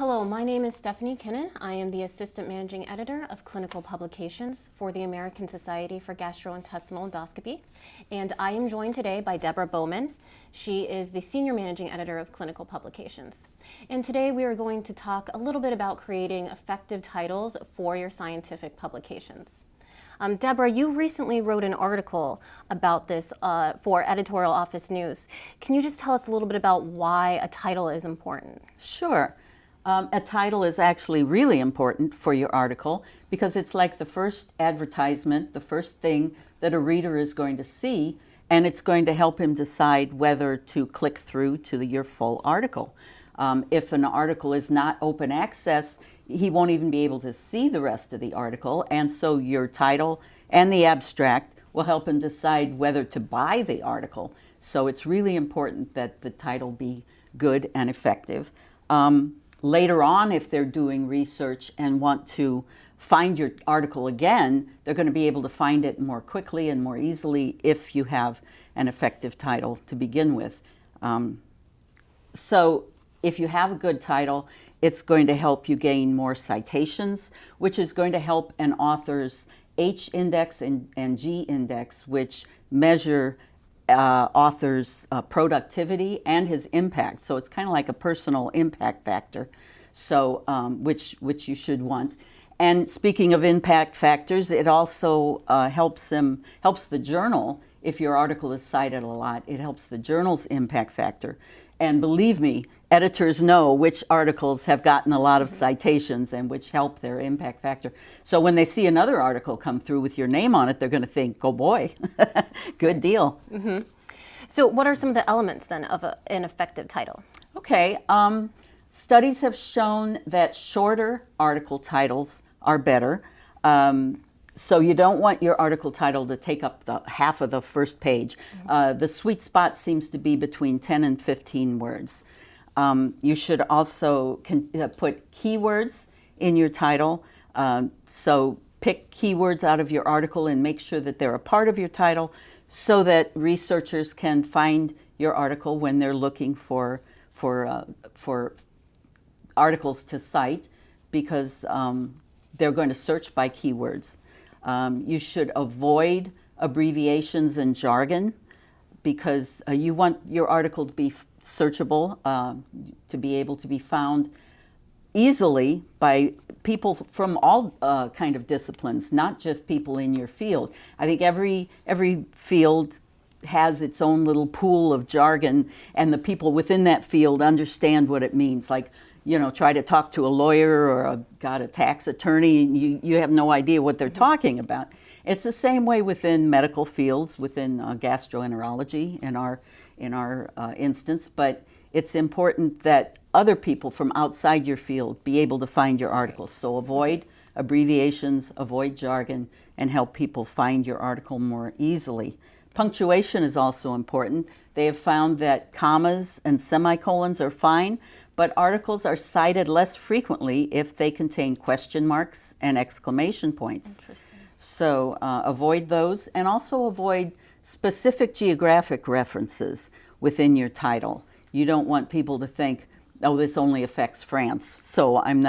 Hello, my name is Stephanie Kinnan. I am the Assistant Managing Editor of Clinical Publications for the American Society for Gastrointestinal Endoscopy, and I am joined today by Deborah Bowman. She is the Senior Managing Editor of Clinical Publications. And today we are going to talk a little bit about creating effective titles for your scientific publications. Deborah, you recently wrote an article about this for Editorial Office News. Can you just tell us a little bit about why a title is important? Sure. A title is actually really important for your article because it's like the first advertisement, the first thing that a reader is going to see, and it's going to help him decide whether to click through to your full article. If an article is not open access, he won't even be able to see the rest of the article, and so your title and the abstract will help him decide whether to buy the article. So it's really important that the title be good and effective. Later on, if they're doing research and want to find your article again, they're going to be able to find it more quickly and more easily if you have an effective title to begin with. So if you have a good title, it's going to help you gain more citations, which is going to help an author's H index and G index, which measure author's productivity and his impact. So it's kind of like a personal impact factor, so which you should want. And speaking of impact factors, it also helps the journal. If your article is cited a lot, it helps the journal's impact factor. And believe me, editors know which articles have gotten a lot of citations and which help their impact factor. So when they see another article come through with your name on it, they're going to think, oh boy, good deal. Mm-hmm. So what are some of the elements then of an effective title? Okay, studies have shown that shorter article titles are better. So you don't want your article title to take up the half of the first page. The sweet spot seems to be between 10 and 15 words. You should also put keywords in your title. So pick keywords out of your article and make sure that they're a part of your title so that researchers can find your article when they're looking for articles to cite, because they're going to search by keywords. You should avoid abbreviations and jargon because you want your article to be searchable, to be able to be found easily by people from all kind of disciplines, not just people in your field. I think every field has its own little pool of jargon, and the people within that field understand what it means. Like, you know, try to talk to a lawyer or a tax attorney, and you have no idea what they're talking about. It's the same way within medical fields, within gastroenterology in our instance, but it's important that other people from outside your field be able to find your articles. So avoid abbreviations, avoid jargon, and help people find your article more easily. Punctuation is also important. They have found that commas and semicolons are fine, but articles are cited less frequently if they contain question marks and exclamation points. Interesting. So avoid those, and also avoid specific geographic references within your title. You don't want people to think, oh, this only affects France, so I'm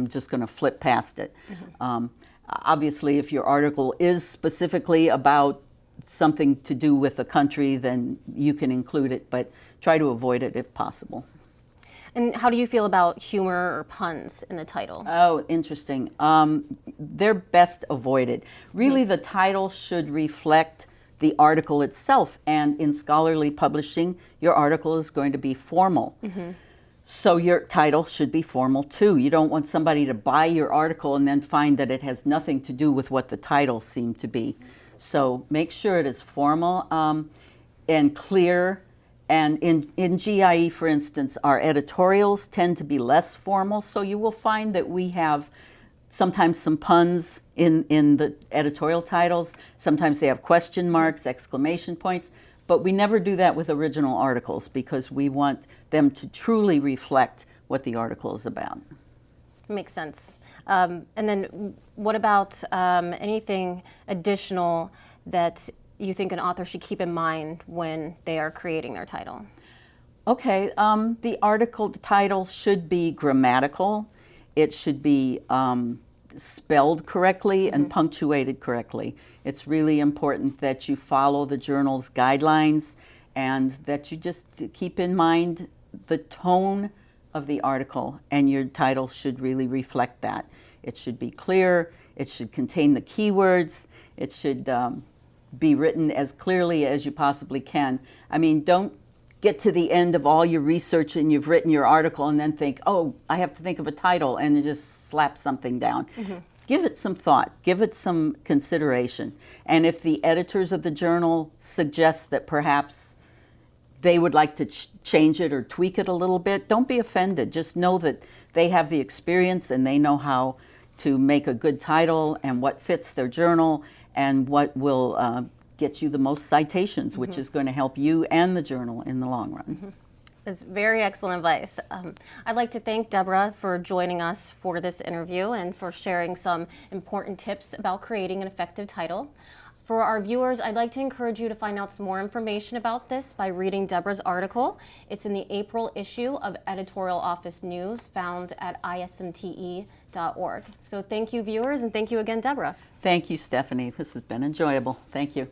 just going to flip past it. Mm-hmm. Obviously, if your article is specifically about something to do with a country, then you can include it, but try to avoid it if possible. And how do you feel about humor or puns in the title? Oh, interesting. They're best avoided. Really, the title should reflect the article itself, and in scholarly publishing, your article is going to be formal. Mm-hmm. So your title should be formal too. You don't want somebody to buy your article and then find that it has nothing to do with what the title seemed to be. So make sure it is formal and clear. And in GIE, for instance, our editorials tend to be less formal, so you will find that we have sometimes some puns in the editorial titles. Sometimes they have question marks, exclamation points, but we never do that with original articles because we want them to truly reflect what the article is about. Makes sense. And then what about anything additional that you think an author should keep in mind when they are creating their title? Okay, the article, the title should be grammatical. It should be spelled correctly and punctuated correctly. It's really important that you follow the journal's guidelines and that you just keep in mind the tone of the article, and your title should really reflect that. It should be clear, it should contain the keywords, it should be written as clearly as you possibly can. I mean, don't get to the end of all your research and you've written your article and then think, oh, I have to think of a title, and just slap something down. Give it some thought, give it some consideration. And if the editors of the journal suggest that perhaps they would like to change it or tweak it a little bit, don't be offended. Just know that they have the experience and they know how to make a good title and what fits their journal and what will get you the most citations, which is going to help you and the journal in the long run. It's very excellent advice. I'd like to thank Deborah for joining us for this interview and for sharing some important tips about creating an effective title. For our viewers, I'd like to encourage you to find out some more information about this by reading Deborah's article. It's in the April issue of Editorial Office News, found at ismte.org. So thank you, viewers, and thank you again, Deborah. Thank you, Stephanie. This has been enjoyable. Thank you.